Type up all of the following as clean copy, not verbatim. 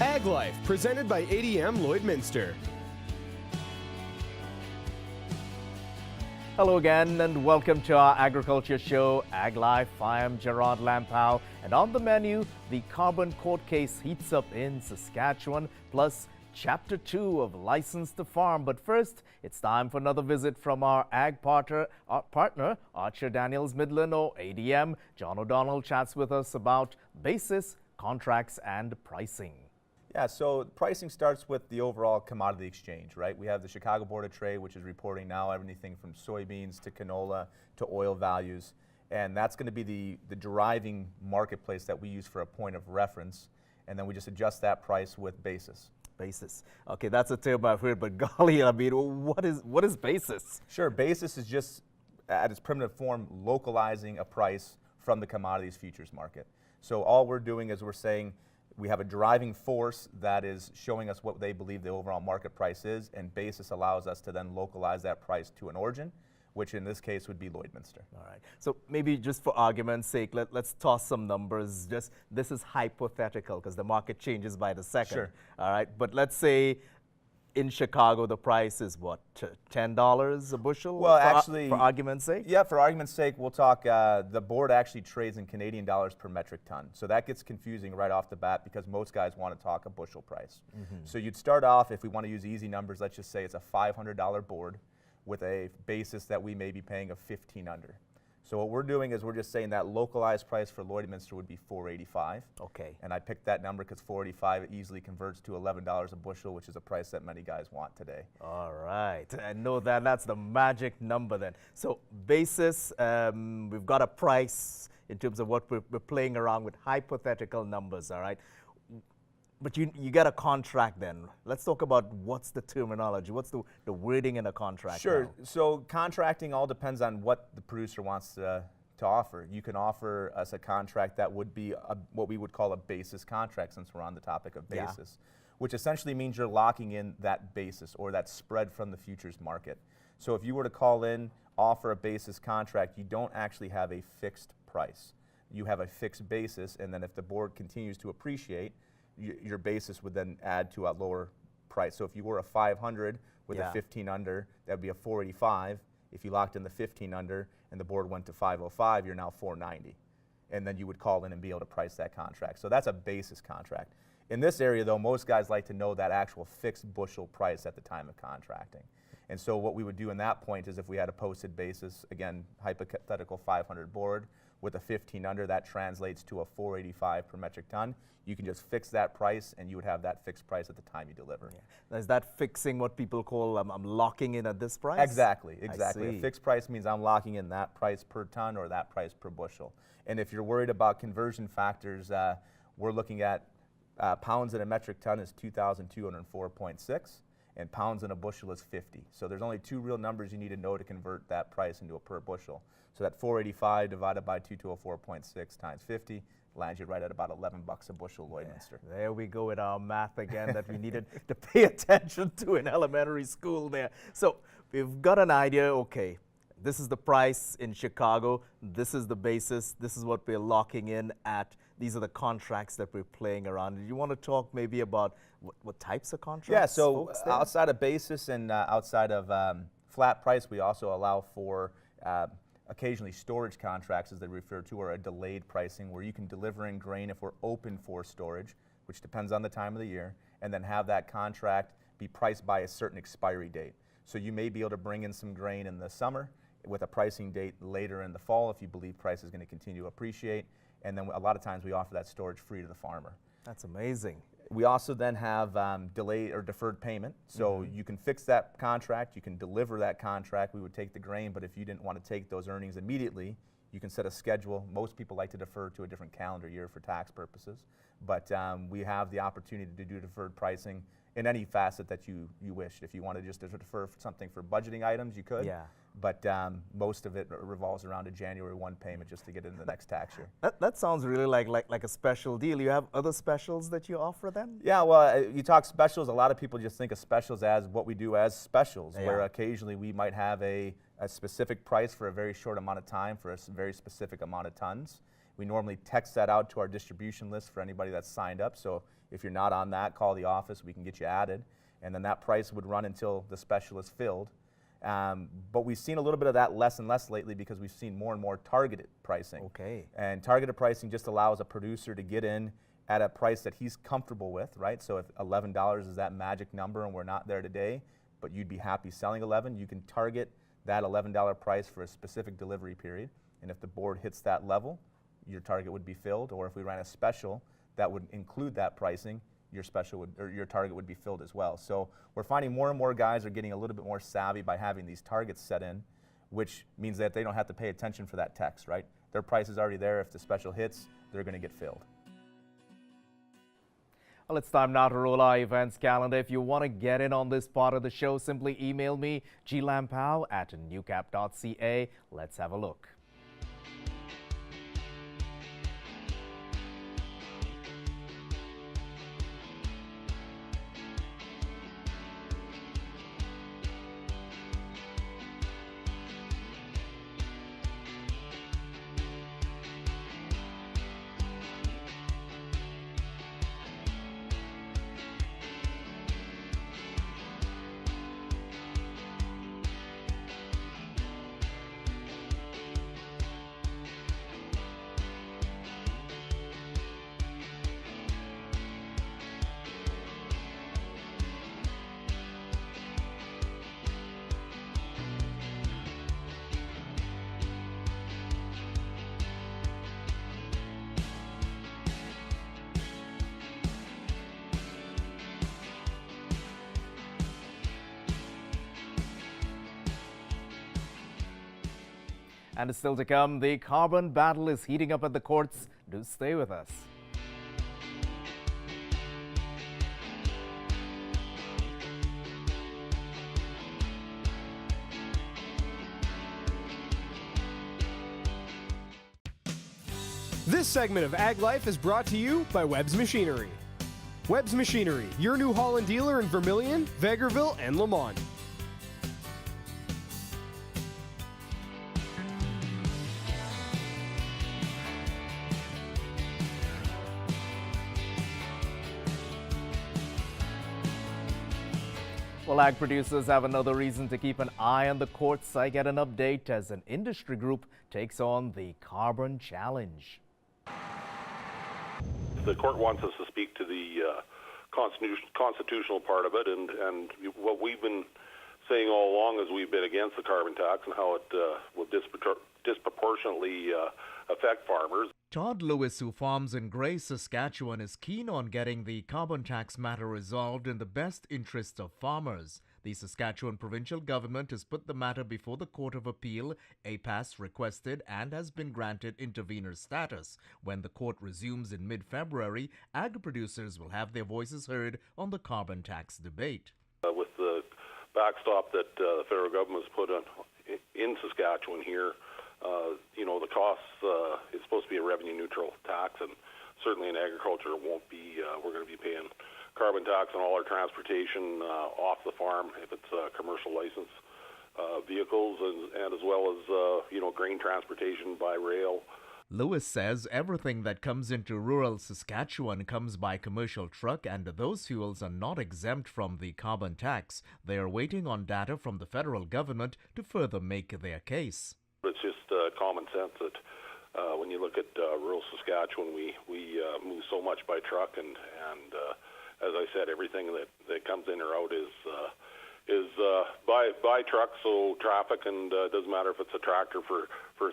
Ag Life, presented by ADM Lloydminster. Hello again and welcome to our agriculture show, Ag Life. I am Gerard Lampow, and on the menu, the carbon court case heats up in Saskatchewan, plus Chapter 2 of License to Farm. But first, it's time for another visit from our ag partner, Archer Daniels Midland, or ADM. John O'Donnell chats with us about basis, contracts, and pricing. Yeah, so pricing starts with the overall commodity exchange, right? We have the Chicago Board of Trade, which is reporting now everything from soybeans to canola to oil values. And that's going to be the driving marketplace that we use for a point of reference. And then we just adjust that price with basis. Basis. Okay, that's a term I've heard, but golly, I mean, what is basis? Sure, basis is just, at its primitive form, localizing a price from the commodities futures market. So all we're doing is we're saying we have a driving force that is showing us what they believe the overall market price is, and basis allows us to then localize that price to an origin, which in this case would be Lloydminster. All right. So maybe just for argument's sake, let's toss some numbers. Just this is hypothetical because the market changes by the second. Sure. All right. But let's say in Chicago the price is what, $10 a bushel? Well, actually, for argument's sake. Yeah, for argument's sake, we'll talk. The board actually trades in Canadian dollars per metric ton, so that gets confusing right off the bat because most guys want to talk a bushel price. So you'd start off, if we want to use easy numbers, let's just say it's a $500 board with a basis that we may be paying of 15 under. So what we're doing is we're just saying that localized price for Lloydminster would be $4.85. Okay. And I picked that number because $4.85 easily converts to $11 a bushel, which is a price that many guys want today. All right. I know that's the magic number then. So basis, we've got a price in terms of what we're playing around with hypothetical numbers, all right? But you got a contract then. Let's talk about what's the terminology, what's the wording in a contract. Sure. Now? So contracting all depends on what the producer wants to offer. You can offer us a contract that would be what we would call a basis contract, since we're on the topic of basis, which essentially means you're locking in that basis or that spread from the futures market. So if you were to call in, offer a basis contract, you don't actually have a fixed price. You have a fixed basis, and then if the board continues to appreciate, your basis would then add to a lower price. So if you were a 500 with a 15 under, that would be a 485. If you locked in the 15 under and the board went to 505, you're now 490. And then you would call in and be able to price that contract. So that's a basis contract. In this area though, most guys like to know that actual fixed bushel price at the time of contracting. And so what we would do in that point is if we had a posted basis, again, hypothetical 500 board with a 15 under, that translates to a 485 per metric ton. You can just fix that price and you would have that fixed price at the time you deliver. Yeah. Is that fixing what people call I'm locking in at this price? Exactly. A fixed price means I'm locking in that price per ton or that price per bushel. And if you're worried about conversion factors, we're looking at pounds in a metric ton is 2,204.6. and pounds in a bushel is 50. So there's only two real numbers you need to know to convert that price into a per bushel. So that 485 divided by 2204.6 times 50 lands you right at about $11 a bushel, Lloydminster. Yeah, there we go with our math again that we needed to pay attention to in elementary school there. So we've got an idea, okay, this is the price in Chicago, this is the basis, this is what we're locking in at, these are the contracts that we're playing around. Do you want to talk maybe about what types of contracts? Yeah, so outside of basis and outside of flat price, we also allow for occasionally storage contracts, as they refer to, or a delayed pricing, where you can deliver in grain if we're open for storage, which depends on the time of the year, and then have that contract be priced by a certain expiry date. So you may be able to bring in some grain in the summer with a pricing date later in the fall if you believe price is going to continue to appreciate, and then a lot of times we offer that storage free to the farmer. That's amazing. We also then have delay or deferred payment. So you can fix that contract, you can deliver that contract, we would take the grain, but if you didn't want to take those earnings immediately, you can set a schedule. Most people like to defer to a different calendar year for tax purposes, but we have the opportunity to do deferred pricing in any facet that you wish. If you want to just defer something for budgeting items, you could. Yeah. But most of it revolves around a January 1 payment just to get into the next tax year. That sounds really like a special deal. You have other specials that you offer then? Yeah, well, you talk specials, a lot of people just think of specials as what we do as specials, where occasionally we might have a specific price for a very short amount of time for a very specific amount of tons. We normally text that out to our distribution list for anybody that's signed up. So if you're not on that, call the office, we can get you added. And then that price would run until the special is filled. But we've seen a little bit of that less and less lately because we've seen more and more targeted pricing. Okay. And targeted pricing just allows a producer to get in at a price that he's comfortable with, right? So if $11 is that magic number and we're not there today, but you'd be happy selling 11, you can target that $11 price for a specific delivery period. And if the board hits that level, your target would be filled. Or if we ran a special that would include that pricing, your special would, or your target would be filled as well. So we're finding more and more guys are getting a little bit more savvy by having these targets set in, which means that they don't have to pay attention for that text, right? Their price is already there. If the special hits, they're going to get filled. Well, it's time now to roll our events calendar. If you want to get in on this part of the show, simply email me, glampow@newcap.ca. Let's have a look. And still to come, the carbon battle is heating up at the courts. Do stay with us. This segment of Ag Life is brought to you by Webb's Machinery. Webb's Machinery, your New Holland dealer in Vermilion, Vegreville, and Lamont. Well, ag producers have another reason to keep an eye on the courts. I get an update as an industry group takes on the carbon challenge. The court wants us to speak to the constitutional part of it, and what we've been saying all along is we've been against the carbon tax and how it will disproportionately affect farmers. Todd Lewis, who farms in Gray, Saskatchewan, is keen on getting the carbon tax matter resolved in the best interest of farmers. The Saskatchewan provincial government has put the matter before the Court of Appeal. APAS requested and has been granted intervener status. When the court resumes in mid-February, ag producers will have their voices heard on the carbon tax debate. With the backstop that the federal government has put on in Saskatchewan here, the cost is supposed to be a revenue-neutral tax, and certainly in agriculture it won't be. We're going to be paying carbon tax on all our transportation off the farm if it's commercial license vehicles, and as well as grain transportation by rail. Lewis says everything that comes into rural Saskatchewan comes by commercial truck, and those fuels are not exempt from the carbon tax. They are waiting on data from the federal government to further make their case. It's just common sense that when you look at rural Saskatchewan, we move so much by truck, and as I said, everything that comes in or out is by truck, so traffic, and it doesn't matter if it's a tractor for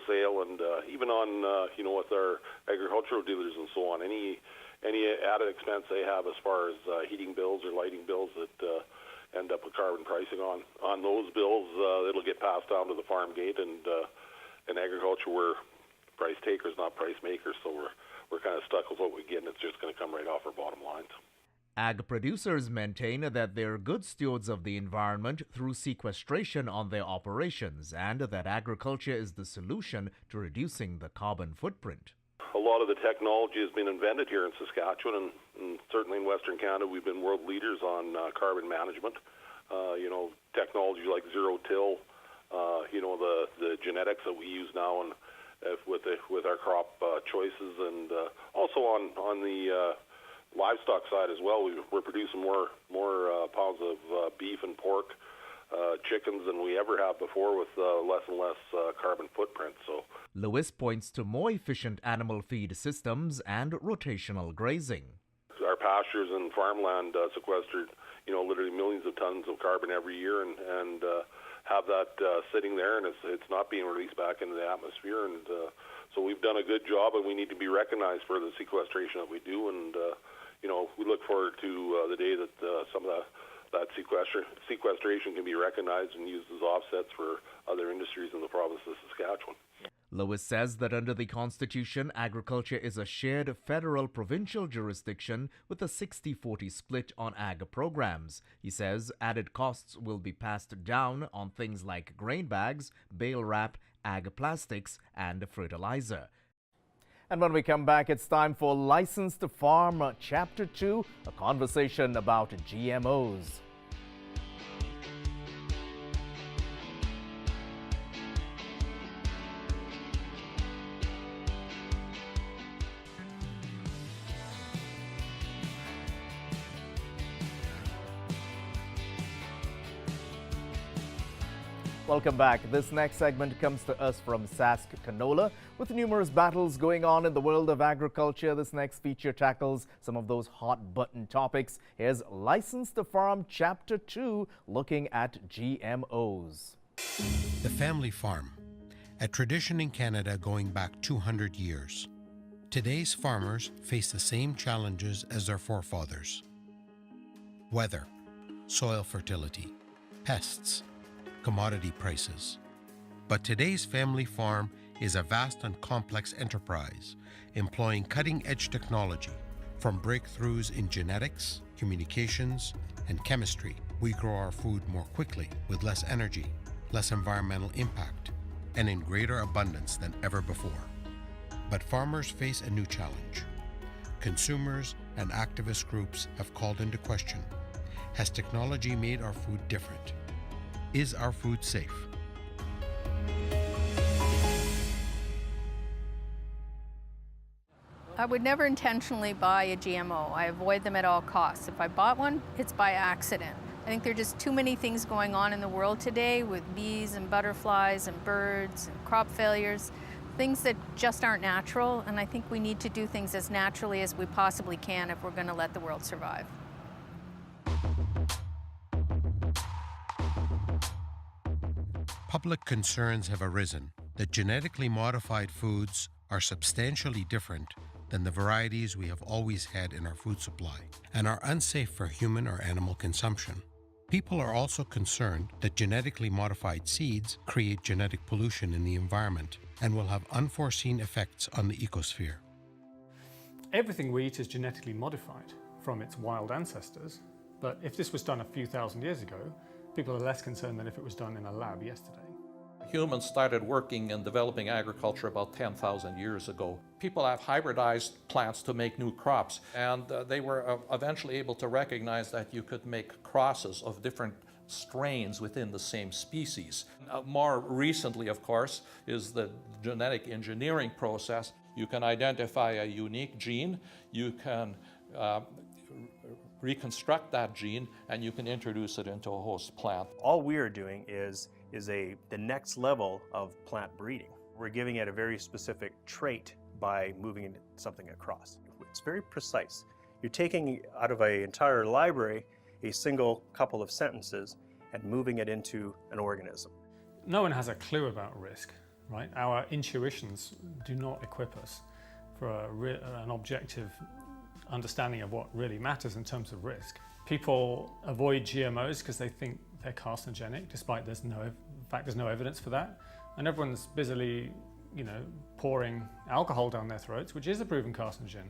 sale, and even on with our agricultural dealers and so on, any added expense they have as far as heating bills or lighting bills that end up with carbon pricing on those bills, it'll get passed down to the farm gate, and in agriculture we're price takers, not price makers, so we're kind of stuck with what we get, and it's just going to come right off our bottom lines. Ag producers maintain that they're good stewards of the environment through sequestration on their operations, and that agriculture is the solution to reducing the carbon footprint. A lot of the technology has been invented here in Saskatchewan, and certainly in Western Canada we've been world leaders on carbon management. Technology like zero-till, the genetics that we use now with our crop choices, and also on the livestock side as well. We're producing more pounds of beef and pork, chickens than we ever have before, with less and less carbon footprint. So Lewis points to more efficient animal feed systems and rotational grazing. our pastures and farmland sequestered, literally millions of tons of carbon every year, and have that sitting there, and it's not being released back into the atmosphere. And so we've done a good job, and we need to be recognized for the sequestration that we do. And we look forward to the day that some of that sequestration can be recognized and used as offsets for other industries in the province of Saskatchewan. Lewis says that under the Constitution, agriculture is a shared federal-provincial jurisdiction with a 60-40 split on ag programs. He says added costs will be passed down on things like grain bags, bale wrap, ag plastics, and fertilizer. And when we come back, it's time for License to Farm Chapter 2, a conversation about GMOs. Welcome back. This next segment comes to us from Sask Canola. With numerous battles going on in the world of agriculture, this next feature tackles some of those hot-button topics. Here's License to Farm Chapter 2, looking at GMOs. The family farm, a tradition in Canada going back 200 years. Today's farmers face the same challenges as their forefathers. Weather, soil fertility, pests, commodity prices. But today's family farm is a vast and complex enterprise, employing cutting-edge technology. From breakthroughs in genetics, communications, and chemistry, we grow our food more quickly with less energy, less environmental impact, and in greater abundance than ever before. But farmers face a new challenge. Consumers and activist groups have called into question, has technology made our food different? Is our food safe? I would never intentionally buy a GMO. I avoid them at all costs. If I bought one, it's by accident. I think there are just too many things going on in the world today with bees and butterflies and birds and crop failures, things that just aren't natural, and I think we need to do things as naturally as we possibly can if we're going to let the world survive. Public concerns have arisen that genetically modified foods are substantially different than the varieties we have always had in our food supply and are unsafe for human or animal consumption. People are also concerned that genetically modified seeds create genetic pollution in the environment and will have unforeseen effects on the ecosphere. Everything we eat is genetically modified from its wild ancestors, but if this was done a few thousand years ago, people are less concerned than if it was done in a lab yesterday. Humans started working and developing agriculture about 10,000 years ago. People have hybridized plants to make new crops, and they were eventually able to recognize that you could make crosses of different strains within the same species. More recently, of course, is the genetic engineering process. You can identify a unique gene, you can reconstruct that gene, and you can introduce it into a host plant. All we are doing is the next level of plant breeding. We're giving it a very specific trait by moving something across. It's very precise. You're taking out of an entire library a single couple of sentences and moving it into an organism. No one has a clue about risk, right? Our intuitions do not equip us for an objective understanding of what really matters in terms of risk. People avoid GMOs because they think they're carcinogenic, despite there's no evidence for that. And everyone's busily, pouring alcohol down their throats, which is a proven carcinogen.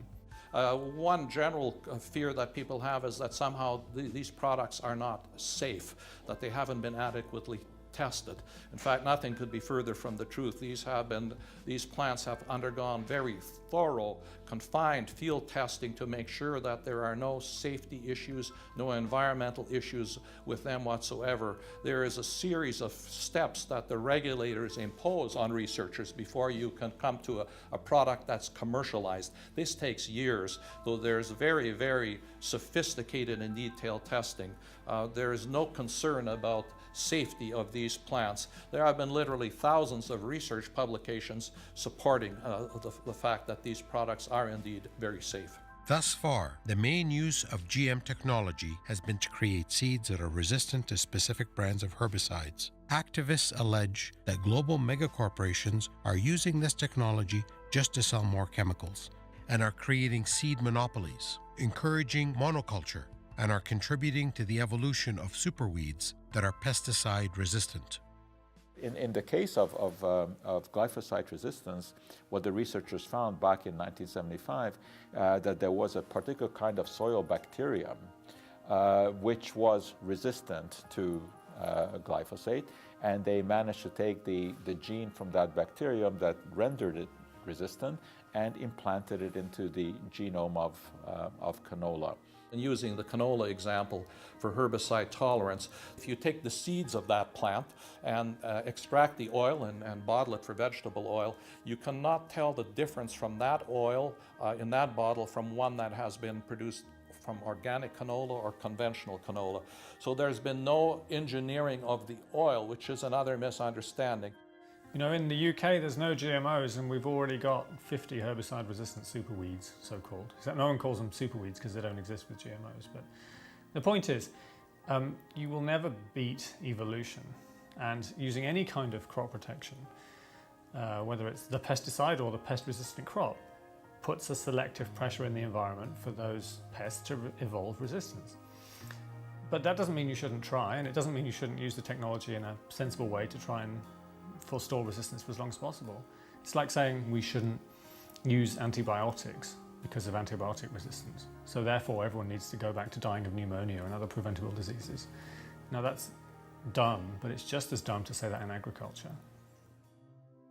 One general fear that people have is that somehow these products are not safe, that they haven't been adequately tested. In fact, nothing could be further from the truth. These plants have undergone very thorough, confined field testing to make sure that there are no safety issues, no environmental issues with them whatsoever. There is a series of steps that the regulators impose on researchers before you can come to a product that's commercialized. This takes years, though there's very, very sophisticated and detailed testing. There is no concern about safety of these plants. There have been literally thousands of research publications supporting the fact that these products are indeed very safe. Thus far, the main use of GM technology has been to create seeds that are resistant to specific brands of herbicides. Activists allege that global megacorporations are using this technology just to sell more chemicals and are creating seed monopolies, encouraging monoculture, and are contributing to the evolution of superweeds that are pesticide resistant. In the case of glyphosate resistance, what the researchers found back in 1975, that there was a particular kind of soil bacterium which was resistant to glyphosate, and they managed to take the gene from that bacterium that rendered it resistant and implanted it into the genome of canola. And using the canola example for herbicide tolerance, if you take the seeds of that plant and extract the oil and bottle it for vegetable oil, you cannot tell the difference from that oil in that bottle from one that has been produced from organic canola or conventional canola. So there's been no engineering of the oil, which is another misunderstanding. You know, in the UK there's no GMOs and we've already got 50 herbicide-resistant superweeds, so-called. Except no one calls them superweeds because they don't exist with GMOs. But the point is, you will never beat evolution. And using any kind of crop protection, whether it's the pesticide or the pest-resistant crop, puts a selective pressure in the environment for those pests to evolve resistance. But that doesn't mean you shouldn't try, and it doesn't mean you shouldn't use the technology in a sensible way to try and forestall resistance for as long as possible. It's like saying we shouldn't use antibiotics because of antibiotic resistance. So therefore everyone needs to go back to dying of pneumonia and other preventable diseases. Now that's dumb, but it's just as dumb to say that in agriculture.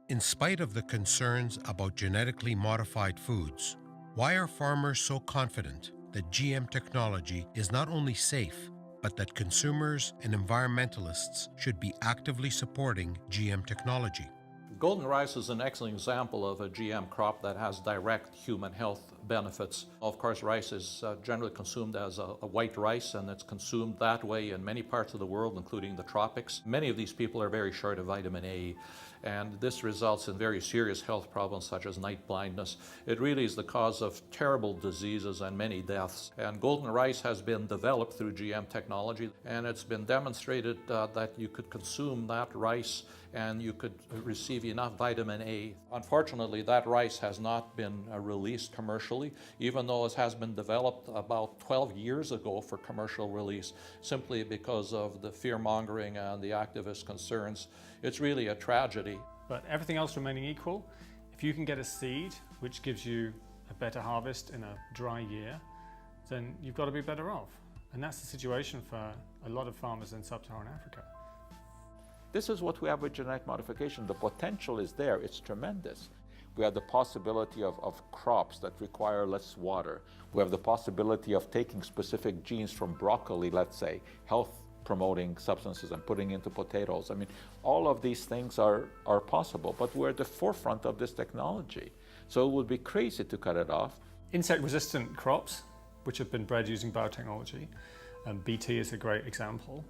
In spite of the concerns about genetically modified foods, why are farmers so confident that GM technology is not only safe, but that consumers and environmentalists should be actively supporting GM technology? Golden rice is an excellent example of a GM crop that has direct human health benefits. Of course, rice is generally consumed as a white rice, and it's consumed that way in many parts of the world, including the tropics. Many of these people are very short of vitamin A, and this results in very serious health problems such as night blindness. It really is the cause of terrible diseases and many deaths. And golden rice has been developed through GM technology, and it's been demonstrated that you could consume that rice and you could receive enough vitamin A. Unfortunately, that rice has not been released commercially, even though it has been developed about 12 years ago for commercial release, simply because of the fear-mongering and the activist concerns. It's really a tragedy. But everything else remaining equal, if you can get a seed which gives you a better harvest in a dry year, then you've got to be better off. And that's the situation for a lot of farmers in sub-Saharan Africa. This is what we have with genetic modification. The potential is there, it's tremendous. We have the possibility of crops that require less water. We have the possibility of taking specific genes from broccoli, let's say, health-promoting substances, and putting into potatoes. I mean, all of these things are possible, but we're at the forefront of this technology. So it would be crazy to cut it off. Insect-resistant crops, which have been bred using biotechnology, and BT is a great example,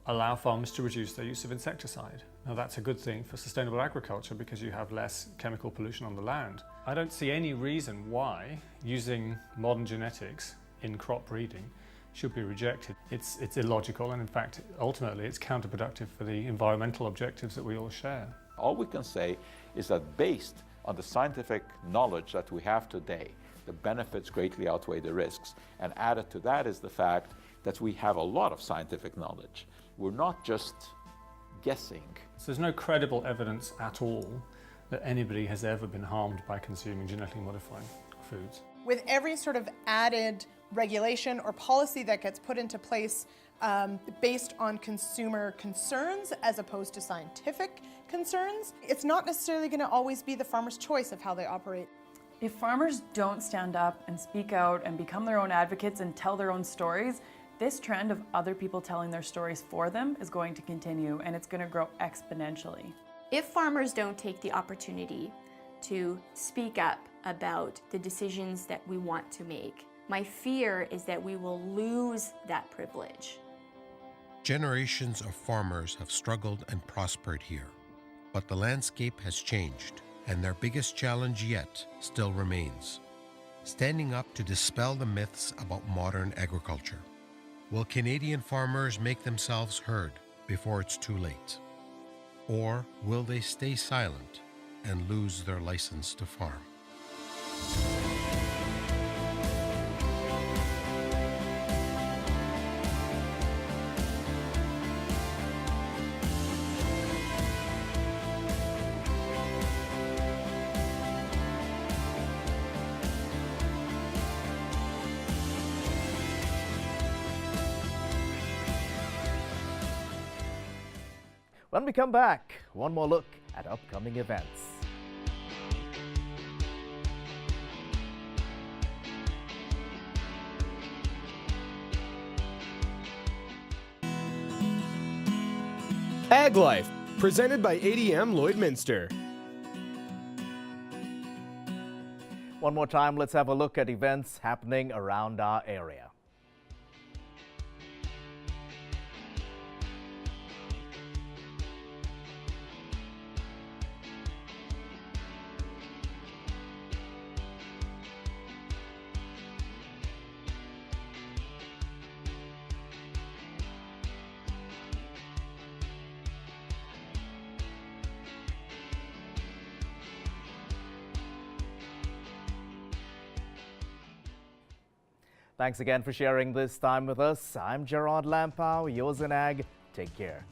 allow farmers to reduce their use of insecticide. Now that's a good thing for sustainable agriculture because you have less chemical pollution on the land. I don't see any reason why using modern genetics in crop breeding should be rejected. It's illogical, and in fact ultimately it's counterproductive for the environmental objectives that we all share. All we can say is that based on the scientific knowledge that we have today, the benefits greatly outweigh the risks. And added to that is the fact that we have a lot of scientific knowledge. We're not just guessing. So there's no credible evidence at all that anybody has ever been harmed by consuming genetically modified foods. With every sort of added regulation or policy that gets put into place based on consumer concerns as opposed to scientific concerns, it's not necessarily going to always be the farmer's choice of how they operate. If farmers don't stand up and speak out and become their own advocates and tell their own stories, this trend of other people telling their stories for them is going to continue, and it's going to grow exponentially. If farmers don't take the opportunity to speak up about the decisions that we want to make, my fear is that we will lose that privilege. Generations of farmers have struggled and prospered here, but the landscape has changed, and their biggest challenge yet still remains: standing up to dispel the myths about modern agriculture. Will Canadian farmers make themselves heard before it's too late? Or will they stay silent and lose their license to farm? When we come back, one more look at upcoming events. Ag Life, presented by ADM Lloydminster. One more time, let's have a look at events happening around our area. Thanks again for sharing this time with us. I'm Gerard Lampow, yours in Ag. Take care.